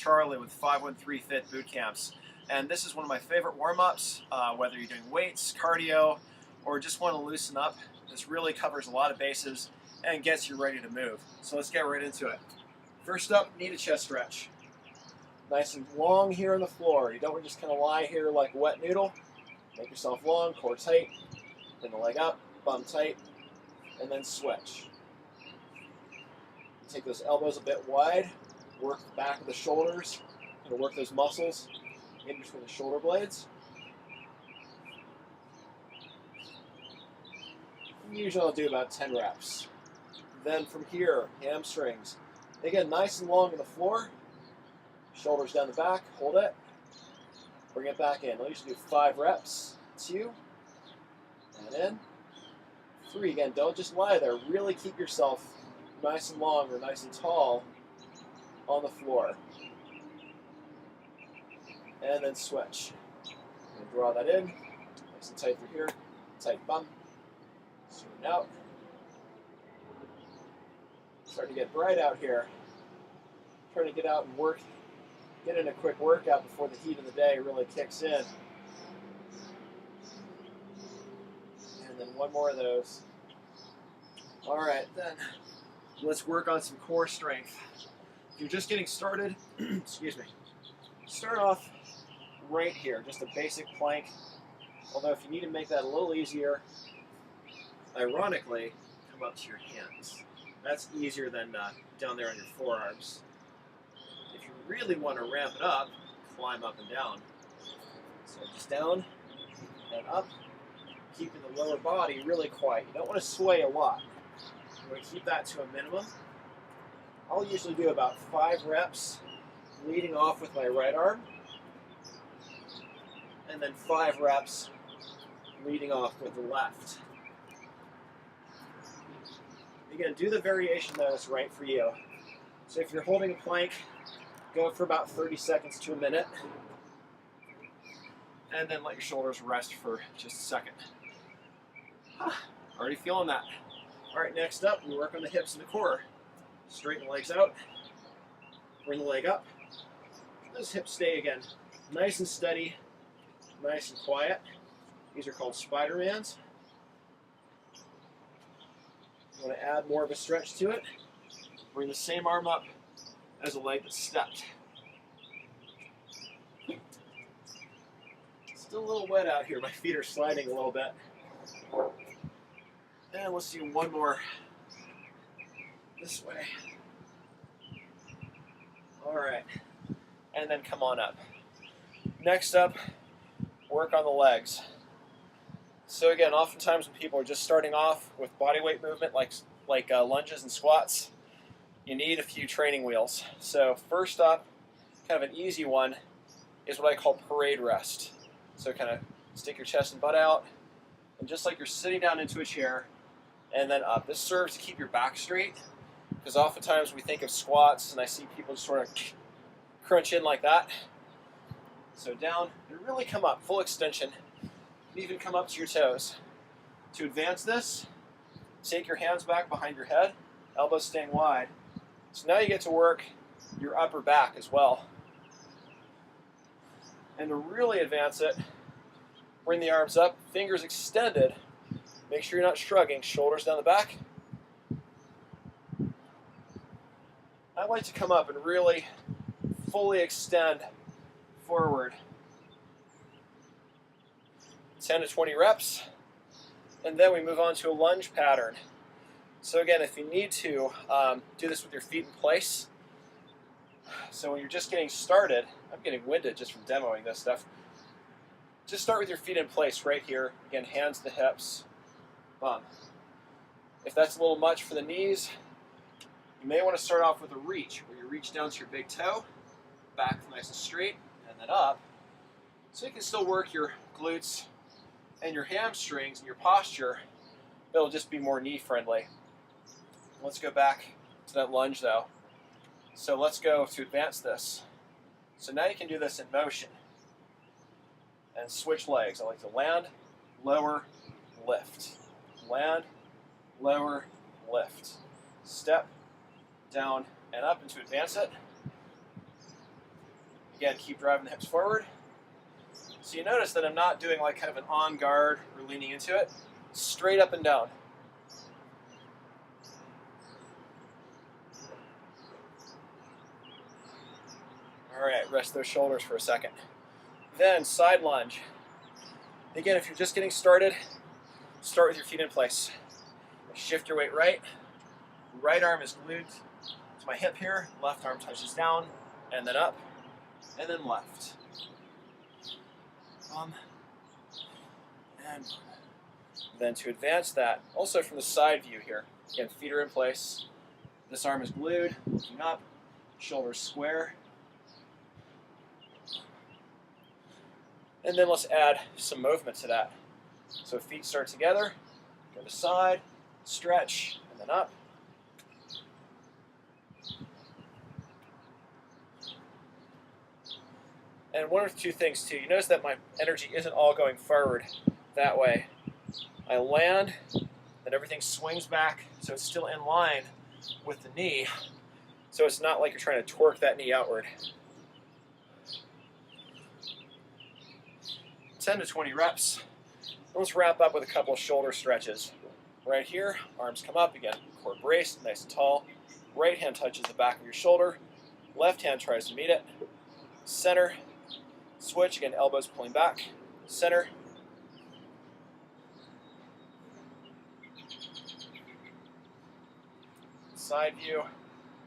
Charlie with 513 Fit Boot Camps, and this is one of my favorite warm-ups, whether you're doing weights, cardio, or just want to loosen up. This really covers a lot of bases and gets you ready to move. So let's get right into it. First up, knee to chest stretch. Nice and long here on the floor. You don't want to just kind of lie here like a wet noodle. Make yourself long, core tight, bring the leg up, bum tight, and then switch. Take those elbows a bit wide, work the back of the shoulders, and work those muscles in between the shoulder blades. Usually I'll do about 10 reps. Then from here, hamstrings. Again, nice and long on the floor. Shoulders down the back, hold it. Bring it back in. I'll usually do 5 reps. 2, and in. 3. Again, don't just lie there. Really keep yourself nice and long or nice and tall on the floor. And then switch. And draw that in. Nice and tight through here. Tight bum. Straighten out. Starting to get bright out here. Trying to get out and work. Get in a quick workout before the heat of the day really kicks in. And then one more of those. All right, then let's work on some core strength. If you're just getting started, excuse me, start off right here, just a basic plank. Although if you need to make that a little easier, ironically, come up to your hands. That's easier than down there on your forearms. If you really want to ramp it up, climb up and down. So just down and up, keeping the lower body really quiet. You don't want to sway a lot. You want to keep that to a minimum. I'll usually do about 5 reps, leading off with my right arm, and then 5 reps leading off with the left. Again, do the variation that is right for you. So if you're holding a plank, go for about 30 seconds to a minute, and then let your shoulders rest for just a second. Already feeling that. All right, next up, we work on the hips and the core. Straighten the legs out, bring the leg up. Those hips stay again nice and steady, nice and quiet. These are called Spider-Mans. You want to add more of a stretch to it. Bring the same arm up as a leg that's stepped. Still a little wet out here. My feet are sliding a little bit. And let's do one more this way. All right. And then come on up. Next up, work on the legs. So again, oftentimes when people are just starting off with body weight movement like lunges and squats, you need a few training wheels. So first up, kind of an easy one, is what I call parade rest. So kind of stick your chest and butt out, and just like you're sitting down into a chair, and then up. This serves to keep your back straight, because oftentimes we think of squats, and I see people just sort of crunch in like that. So down, and really come up, full extension. You even come up to your toes. To advance this, take your hands back behind your head, elbows staying wide. So now you get to work your upper back as well. And to really advance it, bring the arms up, fingers extended. Make sure you're not shrugging, shoulders down the back. I like to come up and really fully extend forward. 10 to 20 reps, and then we move on to a lunge pattern. So again, if you need to, do this with your feet in place. So when you're just getting started, I'm getting winded just from demoing this stuff. Just start with your feet in place right here. Again, hands to hips, bum. If that's a little much for the knees, you may want to start off with a reach, where you reach down to your big toe, back nice and straight, and then up. So you can still work your glutes and your hamstrings and your posture, but it'll just be more knee friendly. Let's go back to that lunge though. So let's go to advance this. So now you can do this in motion and switch legs. I like to land, lower, lift. Land, lower, lift. Step, down, and up, and to advance it. Again, keep driving the hips forward. So you notice that I'm not doing like kind of an on guard or leaning into it. Straight up and down. All right, rest those shoulders for a second. Then side lunge. Again, if you're just getting started, start with your feet in place. Shift your weight right. Right arm is glued to my hip here. Left arm touches down, and then up, and then left. And then to advance that, also from the side view here. Again, feet are in place. This arm is glued, looking up, shoulders square. And then let's add some movement to that. So feet start together, go to side, stretch, and then up. And one or two things too. You notice that my energy isn't all going forward that way. I land, then everything swings back, so it's still in line with the knee. So it's not like you're trying to torque that knee outward. 10 to 20 reps. Let's wrap up with a couple of shoulder stretches. Right here, arms come up, again, core braced, nice and tall. Right hand touches the back of your shoulder. Left hand tries to meet it. Center, switch, again, elbows pulling back. Center. Side view.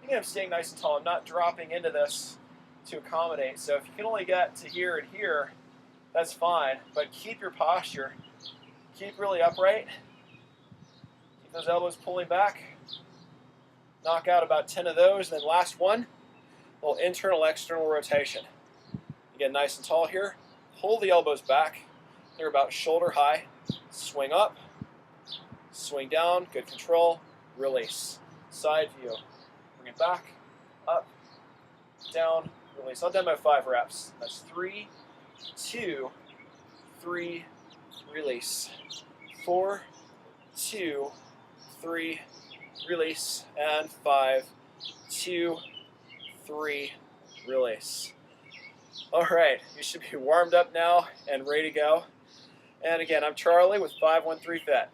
Again, I'm staying nice and tall. I'm not dropping into this to accommodate. So if you can only get to here and here, that's fine. But keep your posture. Keep really upright. Keep those elbows pulling back. Knock out about 10 of those. And then last one, a little internal, external rotation. Again, nice and tall here. Pull the elbows back. They're about shoulder high. Swing up. Swing down. Good control. Release. Side view. Bring it back. Up. Down. Release. I'll demo 5 reps. That's 3, 2, 3, release. 4, 2, 3, release. And 5, 2, 3, release. All right, you should be warmed up now and ready to go. And again, I'm Charlie with 513 Fit.